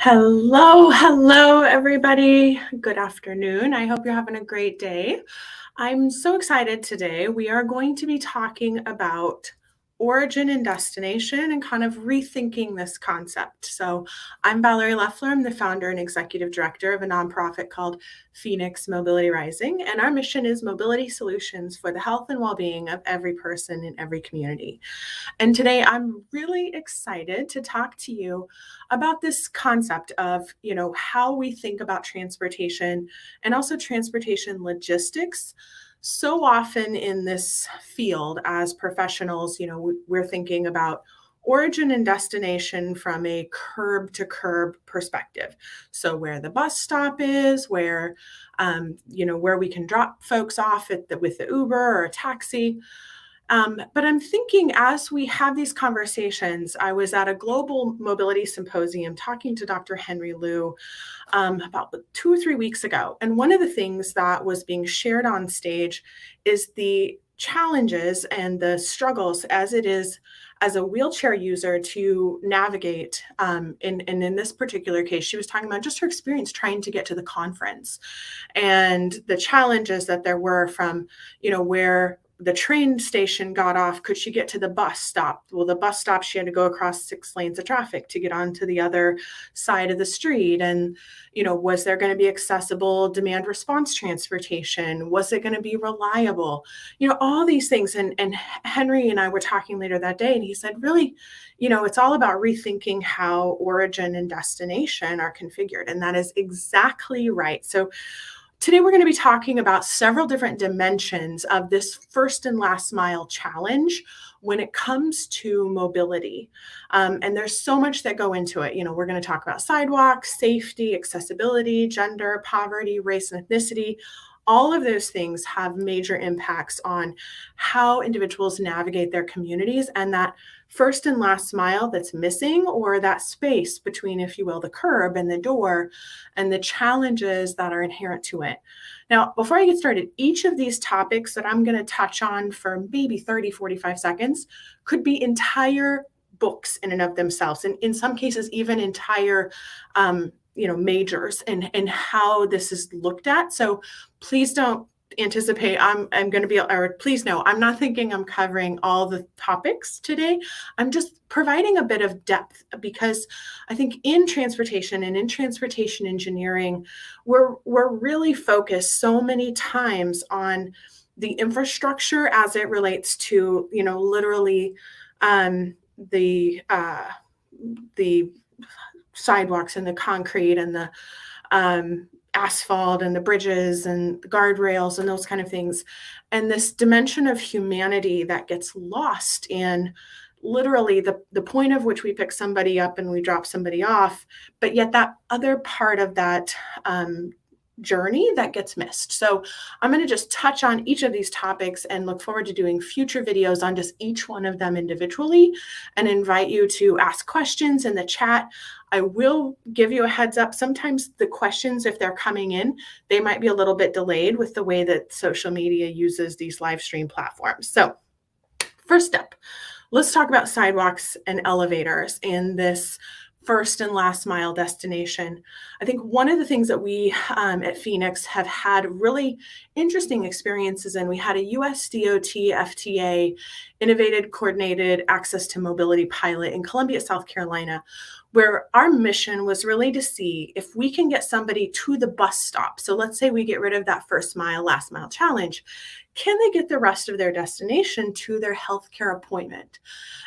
Hello, everybody. Good afternoon. I hope you're having a great day. I'm so excited today. We are going to be talking about origin and destination and kind of rethinking this concept. So, I'm Valerie Leffler. I'm the founder and executive director of a nonprofit called Feonix Mobility Rising, and our mission is mobility solutions for the health and well being of every person in every community. And today I'm really excited to talk to you about this concept of, how we think about transportation and also transportation logistics. So often in this field as professionals, we're thinking about origin and destination from a curb to curb perspective. So where the bus stop is, where we can drop folks off with the Uber or a taxi. But I'm thinking as we have these conversations, I was at a global mobility symposium talking to Dr. Henry Liu about 2 or 3 weeks ago. And one of the things that was being shared on stage is the challenges and the struggles as it is as a wheelchair user to navigate. And in this particular case, she was talking about just her experience trying to get to the conference and the challenges that there were from, where the train station got off. Could she get to the bus stop? Well, the bus stop, she had to go across 6 lanes of traffic to get onto the other side of the street. And, was there going to be accessible demand response transportation? Was it going to be reliable? All these things. And Henry and I were talking later that day, and he said, really, it's all about rethinking how origin and destination are configured. And that is exactly right. So today, we're going to be talking about several different dimensions of this first and last mile challenge when it comes to mobility. And there's so much that go into it. We're going to talk about sidewalks, safety, accessibility, gender, poverty, race, and ethnicity. All of those things have major impacts on how individuals navigate their communities and that first and last mile that's missing, or that space between, if you will, the curb and the door, and the challenges that are inherent to it. Now, before I get started, each of these topics that I'm going to touch on for maybe 30, 45 seconds could be entire books in and of themselves, and in some cases, even entire majors and how this is looked at. So please don't anticipate please know I'm not thinking I'm covering all the topics today. I'm just providing a bit of depth because I think in transportation and in transportation engineering, we're really focused so many times on the infrastructure as it relates to, literally the sidewalks and the concrete and the asphalt and the bridges and the guardrails and those kind of things. And this dimension of humanity that gets lost in literally the point of which we pick somebody up and we drop somebody off, but yet that other part of that journey that gets missed. So I'm going to just touch on each of these topics and look forward to doing future videos on just each one of them individually and invite you to ask questions in the chat. I will give you a heads up. Sometimes the questions, if they're coming in, they might be a little bit delayed with the way that social media uses these live stream platforms. So first step, let's talk about sidewalks and elevators in this first and last mile destination. I think one of the things that we at Feonix have had really interesting experiences in, we had a US DOT FTA innovative coordinated access to mobility pilot in Columbia, South Carolina, where our mission was really to see if we can get somebody to the bus stop. So let's say we get rid of that first mile, last mile challenge. Can they get the rest of their destination to their healthcare appointment?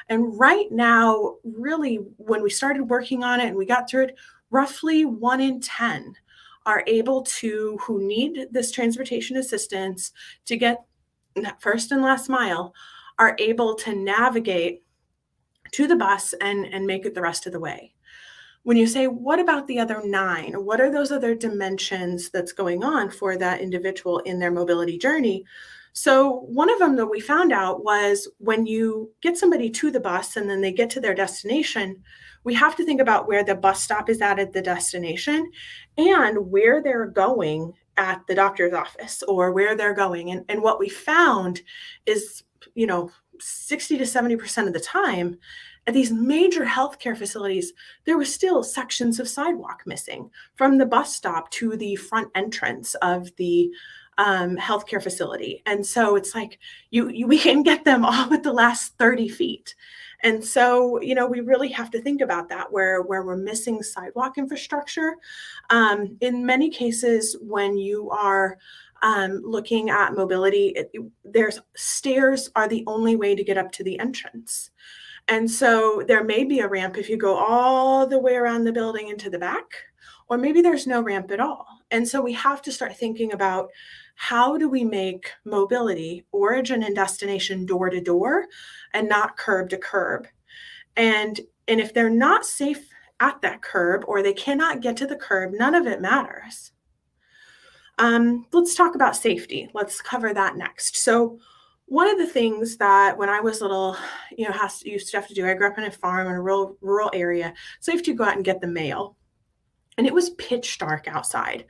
And right now, really, when we started working on it and we got through it, roughly 1 in 10 are able to, who need this transportation assistance to get that first and last mile, are able to navigate to the bus and make it the rest of the way. When you say, what about the other 9? What are those other dimensions that's going on for that individual in their mobility journey? So one of them that we found out was when you get somebody to the bus and then they get to their destination, we have to think about where the bus stop is at the destination and where they're going at the doctor's office or where they're going. And what we found is, 60 to 70% of the time, at these major healthcare facilities, there were still sections of sidewalk missing from the bus stop to the front entrance of the healthcare facility. And so it's like we can get them all with the last 30 feet. And so, we really have to think about that where we're missing sidewalk infrastructure. In many cases, when you are looking at mobility, there's stairs are the only way to get up to the entrance. And so there may be a ramp if you go all the way around the building into the back, or maybe there's no ramp at all. And so we have to start thinking about how do we make mobility origin and destination door to door and not curb to curb. And if they're not safe at that curb or they cannot get to the curb, none of it matters. Let's talk about safety. Let's cover that next. So one of the things that when I was little, used to have to do, I grew up in a farm in a rural area, so you have to go out and get the mail. And it was pitch dark outside.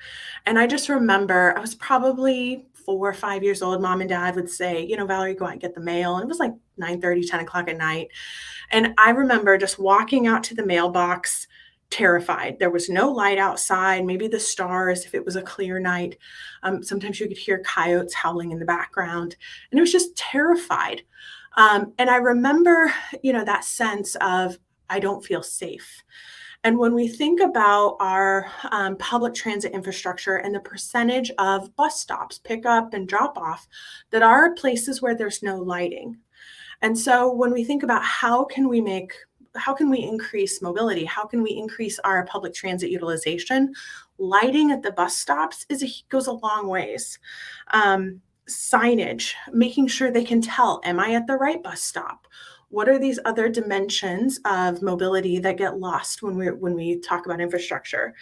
And I just remember I was probably 4 or 5 years old. Mom and dad would say, Valerie, go out and get the mail. And it was like 9:30, 10 o'clock at night. And I remember just walking out to the mailbox terrified. There was no light outside, maybe the stars if it was a clear night. Sometimes you could hear coyotes howling in the background. And it was just terrified. And I remember, that sense of, I don't feel safe. And when we think about our public transit infrastructure and the percentage of bus stops, pick up and drop off, that are places where there's no lighting. And so when we think about how can we increase mobility? How can we increase our public transit utilization? Lighting at the bus stops goes a long ways. Signage, making sure they can tell, am I at the right bus stop? What are these other dimensions of mobility that get lost when we talk about infrastructure?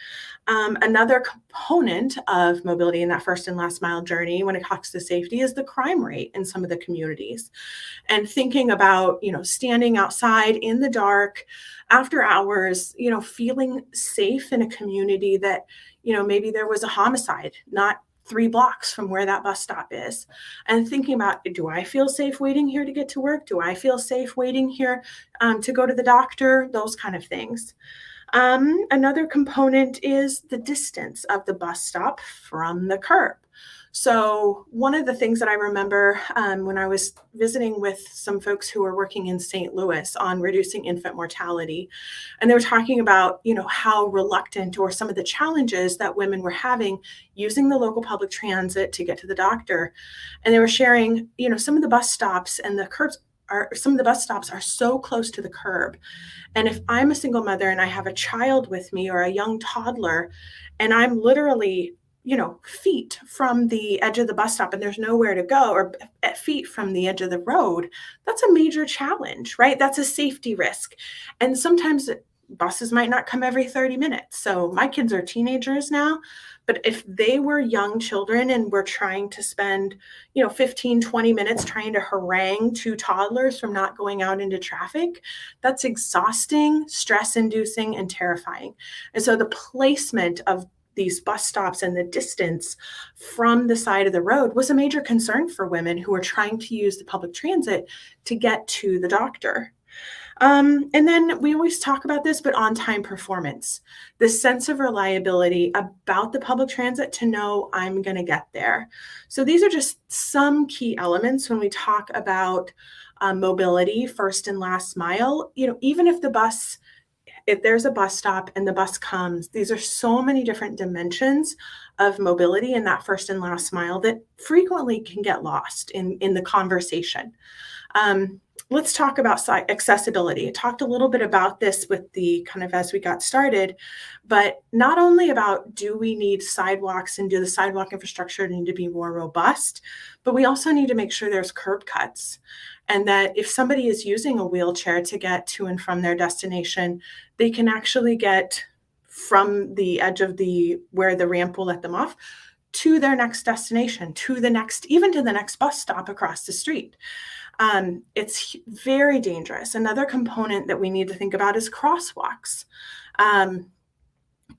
Another component of mobility in that first and last mile journey when it comes to safety is the crime rate in some of the communities. And thinking about, standing outside in the dark after hours, feeling safe in a community that, maybe there was a homicide, not 3 blocks from where that bus stop is, and thinking about, do I feel safe waiting here to get to work? Do I feel safe waiting here to go to the doctor? Those kind of things. Another component is the distance of the bus stop from the curb. So one of the things that I remember when I was visiting with some folks who were working in St. Louis on reducing infant mortality, and they were talking about, how reluctant or some of the challenges that women were having using the local public transit to get to the doctor. And they were sharing, some of the bus stops and some of the bus stops are so close to the curb. And if I'm a single mother and I have a child with me or a young toddler, and I'm literally feet from the edge of the bus stop and there's nowhere to go, or at feet from the edge of the road, that's a major challenge, right? That's a safety risk. And sometimes buses might not come every 30 minutes. So my kids are teenagers now, but if they were young children and we're trying to spend, 15, 20 minutes trying to harangue 2 toddlers from not going out into traffic, that's exhausting, stress-inducing, and terrifying. And so the placement of these bus stops and the distance from the side of the road was a major concern for women who are trying to use the public transit to get to the doctor. And then we always talk about this, but on-time performance, the sense of reliability about the public transit to know I'm going to get there. So these are just some key elements when we talk about mobility, first and last mile. Even if there's a bus stop and the bus comes, these are so many different dimensions of mobility in that first and last mile that frequently can get lost in the conversation. Let's talk about accessibility. I talked a little bit about this with the kind of as we got started, but not only about do we need sidewalks and do the sidewalk infrastructure need to be more robust, but we also need to make sure there's curb cuts. And that if somebody is using a wheelchair to get to and from their destination, they can actually get from the edge of where the ramp will let them off to their next destination, even to the next bus stop across the street. It's very dangerous. Another component that we need to think about is crosswalks.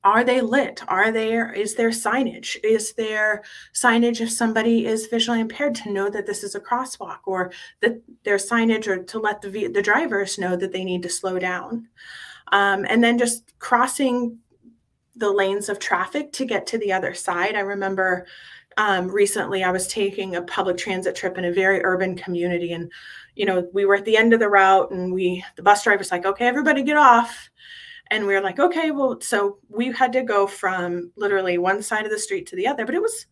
Are they lit? Is there signage? Is there signage if somebody is visually impaired to know that this is a crosswalk, or that there's signage or to let the drivers know that they need to slow down? And then just crossing the lanes of traffic to get to the other side. I remember recently I was taking a public transit trip in a very urban community, and we were at the end of the route, and the bus driver's like, "Okay, everybody get off." And we were like, okay, well, so we had to go from literally one side of the street to the other, but it was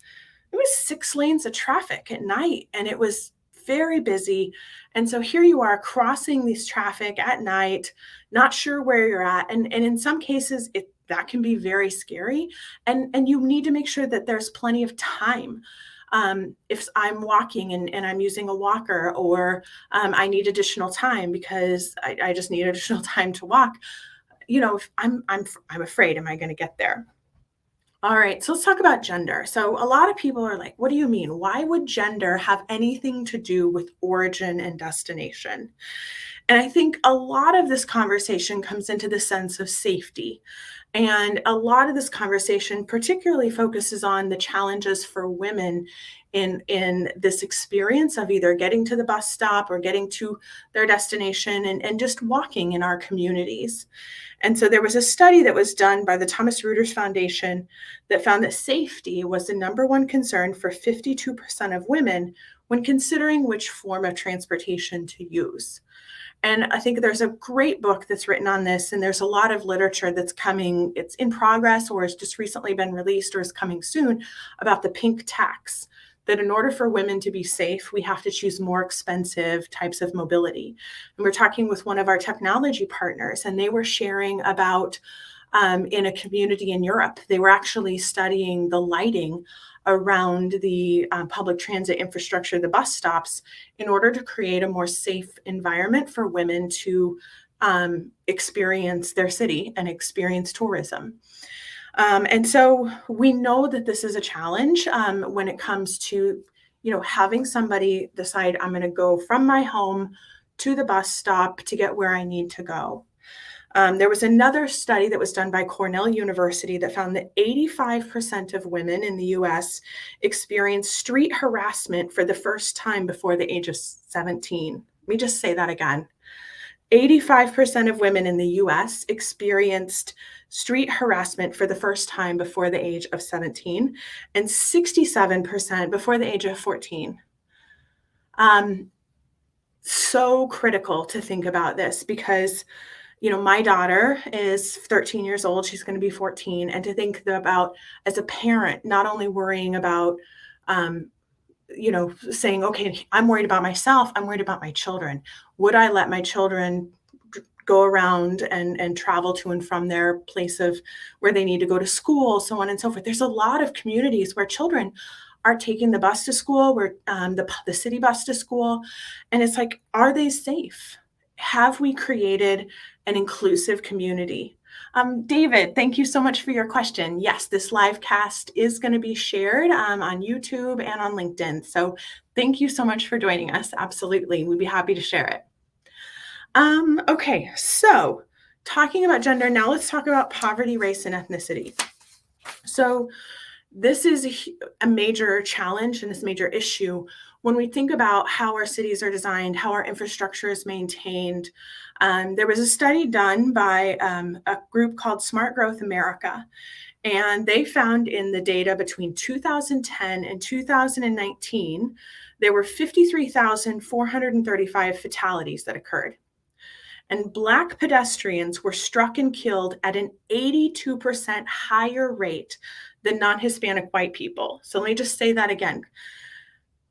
6 lanes of traffic at night, and it was very busy. And so here you are crossing these traffic at night, not sure where you're at. And in some cases that can be very scary. And you need to make sure that there's plenty of time. If I'm walking and I'm using a walker, or I need additional time because I just need additional time to walk, if I'm afraid, am I going to get there? All right, so let's talk about gender. So a lot of people are like, what do you mean? Why would gender have anything to do with origin and destination? And I think a lot of this conversation comes into the sense of safety. And a lot of this conversation particularly focuses on the challenges for women in this experience of either getting to the bus stop or getting to their destination, and just walking in our communities. And so there was a study that was done by the Thomas Reuters Foundation that found that safety was the number one concern for 52% of women when considering which form of transportation to use. And I think there's a great book that's written on this, and there's a lot of literature that's coming. It's in progress, or has just recently been released, or is coming soon, about the pink tax. That in order for women to be safe, we have to choose more expensive types of mobility. And we're talking with one of our technology partners, and they were sharing about in a community in Europe, they were actually studying the lighting around the public transit infrastructure, the bus stops, in order to create a more safe environment for women to experience their city and experience tourism. And so we know that this is a challenge when it comes to, having somebody decide, I'm going to go from my home to the bus stop to get where I need to go. There was another study that was done by Cornell University that found that 85% of women in the US experienced street harassment for the first time before the age of 17. Let me just say that again. 85% of women in the US experienced street harassment for the first time before the age of 17, and 67% before the age of 14. So critical to think about this because, my daughter is 13 years old. She's going to be 14. And to think about, as a parent, not only worrying about, saying, okay, I'm worried about myself, I'm worried about my children. Would I let my children go around and travel to and from their place of where they need to go to school, so on and so forth? There's a lot of communities where children are taking the bus to school, where the city bus to school. And it's like, are they safe? Have we created an inclusive community? David, thank you so much for your question. Yes, this live cast is going to be shared on YouTube and on LinkedIn. So thank you so much for joining us. Absolutely. We'd be happy to share it. Okay, so talking about gender, now let's talk about poverty, race, and ethnicity. So this is a major challenge and this major issue when we think about how our cities are designed, how our infrastructure is maintained. There was a study done by a group called Smart Growth America, and they found in the data between 2010 and 2019, there were 53,435 fatalities that occurred. And Black pedestrians were struck and killed at an 82% higher rate than non-Hispanic white people. So let me just say that again.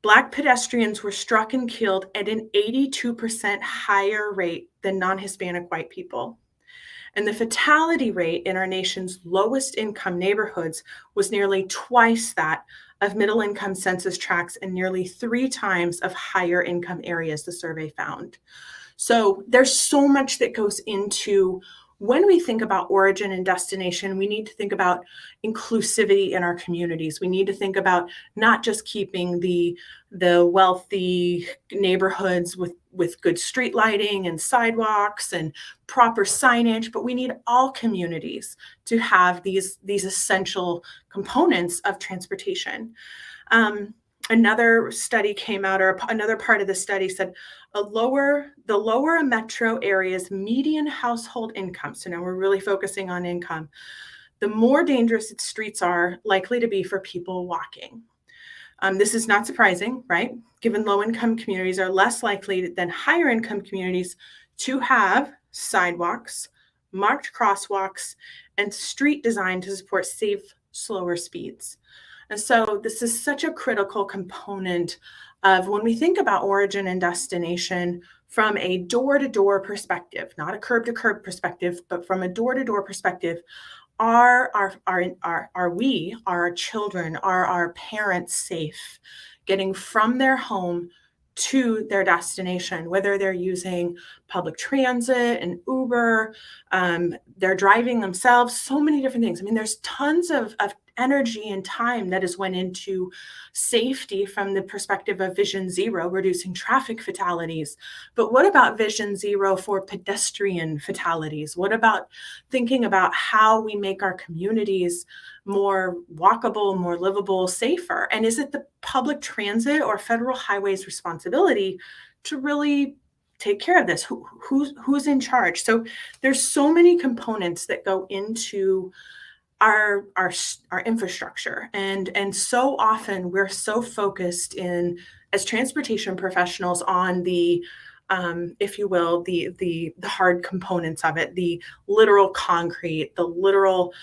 Black pedestrians were struck and killed at an 82% higher rate than non-Hispanic white people. And the fatality rate in our nation's lowest income neighborhoods was nearly twice that of middle income census tracts and nearly 3 times of higher income areas, the survey found. So there's so much that goes into when we think about origin and destination, we need to think about inclusivity in our communities. We need to think about not just keeping the wealthy neighborhoods with good street lighting and sidewalks and proper signage, but we need all communities to have these essential components of transportation. Another study came out, or another part of the study said the lower a metro area's median household income, so now we're really focusing on income, the more dangerous its streets are likely to be for people walking. This is not surprising, right? Given low income communities are less likely than higher income communities to have sidewalks, marked crosswalks, and street design to support safe, slower speeds. And so this is such a critical component of when we think about origin and destination from a door-to-door perspective, not a curb-to-curb perspective, but from a door-to-door perspective. Are our children, are our parents safe getting from their home to their destination, whether they're using public transit and Uber, they're driving themselves, so many different things. I mean, there's tons of energy and time that has went into safety from the perspective of Vision Zero, reducing traffic fatalities. But what about Vision Zero for pedestrian fatalities? What about thinking about how we make our communities more walkable, more livable, safer? And is it the public transit or federal highways responsibility to really take care of this? Who's in charge? So there's so many components that go into our infrastructure, and so often we're so focused in as transportation professionals on the if you will, the hard components of it, the literal concrete, the literal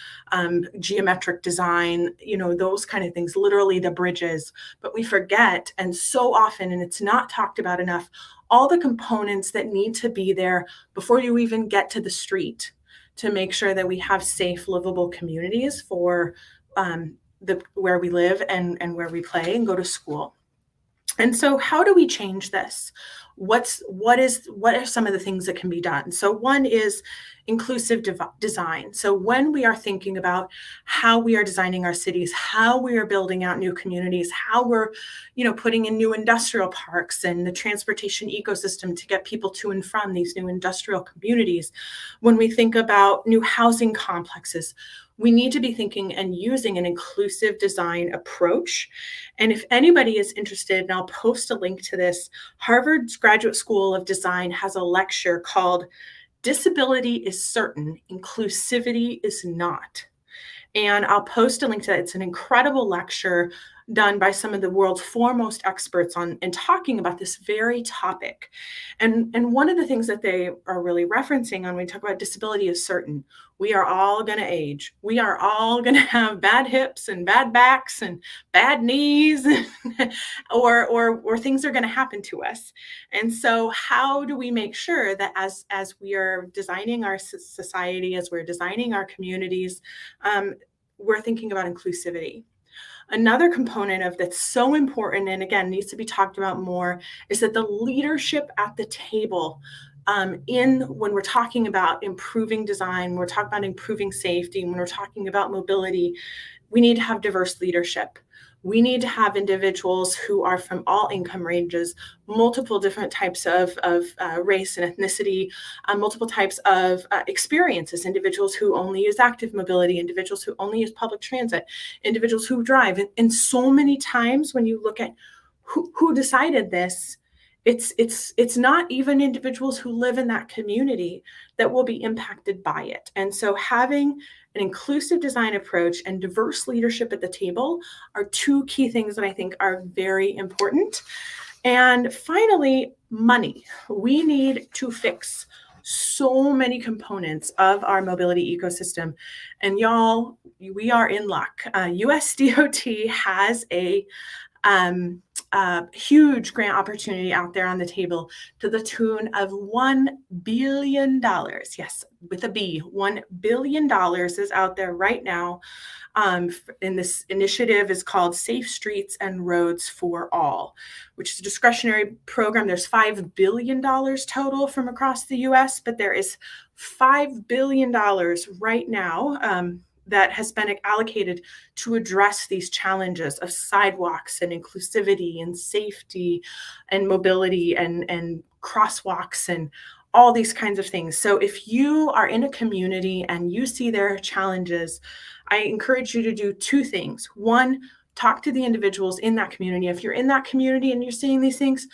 geometric design, those kind of things, literally the bridges. But we forget, and so often, and it's not talked about enough, all the components that need to be there before you even get to the street to make sure that we have safe, livable communities for where we live and where we play and go to school. And so how do we change this? What are some of the things that can be done? So one is inclusive design. So when we are thinking about how we are designing our cities, how we are building out new communities, how we're, putting in new industrial parks and the transportation ecosystem to get people to and from these new industrial communities, when we think about new housing complexes, we need to be thinking and using an inclusive design approach. And if anybody is interested, and I'll post a link to this, Harvard's Graduate School of Design has a lecture called Disability is Certain, Inclusivity is Not. And I'll post a link to that. It's an incredible lecture done by some of the world's foremost experts on and talking about this very topic. And one of the things that they are really referencing when we talk about disability is certain. We are all going to age. We are all going to have bad hips and bad backs and bad knees, or things are going to happen to us. And so how do we make sure that as we are designing our society, as we're designing our communities, we're thinking about inclusivity? Another component of that's so important, and again, needs to be talked about more, is that the leadership at the table when we're talking about improving design, when we're talking about improving safety, when we're talking about mobility, we need to have diverse leadership. We need to have individuals who are from all income ranges, multiple different types of race and ethnicity, multiple types of experiences, individuals who only use active mobility, individuals who only use public transit, individuals who drive. And so many times when you look at who decided this, it's not even individuals who live in that community that will be impacted by it. And so having an inclusive design approach and diverse leadership at the table are two key things that I think are very important. And finally, money. We need to fix so many components of our mobility ecosystem. And y'all, we are in luck. USDOT has a a huge grant opportunity out there on the table to the tune of $1 billion. Yes, with a B, $1 billion is out there right now. And this initiative is called Safe Streets and Roads for All, which is a discretionary program. There's $5 billion total from across the US, but there is $5 billion right now that has been allocated to address these challenges of sidewalks and inclusivity and safety and mobility and crosswalks and all these kinds of things. So if you are in a community and you see there are challenges, I encourage you to do two things. One, talk to the individuals in that community. If you're in that community and you're seeing these things,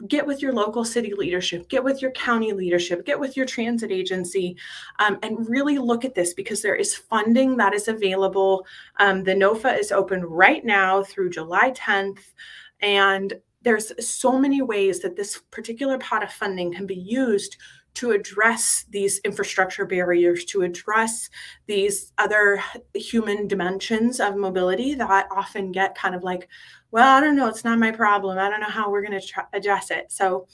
get with your local city leadership, get with your county leadership, get with your transit agency, and really look at this because there is funding that is available. The NOFA is open right now through July 10th, and there's so many ways that this particular pot of funding can be used to address these infrastructure barriers, to address these other human dimensions of mobility that often get kind of like, well, I don't know, it's not my problem. I don't know how we're going to address it. So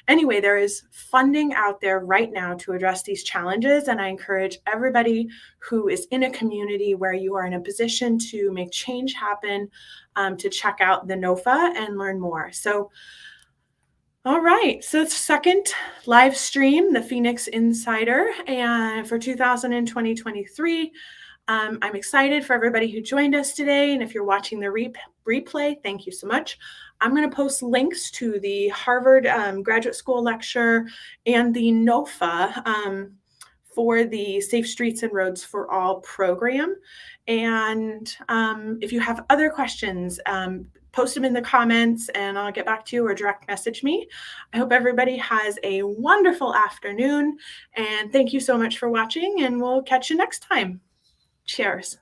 anyway, there is funding out there right now to address these challenges. And I encourage everybody who is in a community where you are in a position to make change happen to check out the NOFA and learn more. So all right, so second live stream, the Feonix Insider, and for 2023. I'm excited for everybody who joined us today, and if you're watching the replay, thank you so much. I'm going to post links to the Harvard graduate school lecture and the NOFA for the Safe Streets and Roads for All program. And if you have other questions, post them in the comments and I'll get back to you or direct message me. I hope everybody has a wonderful afternoon and thank you so much for watching and we'll catch you next time. Cheers.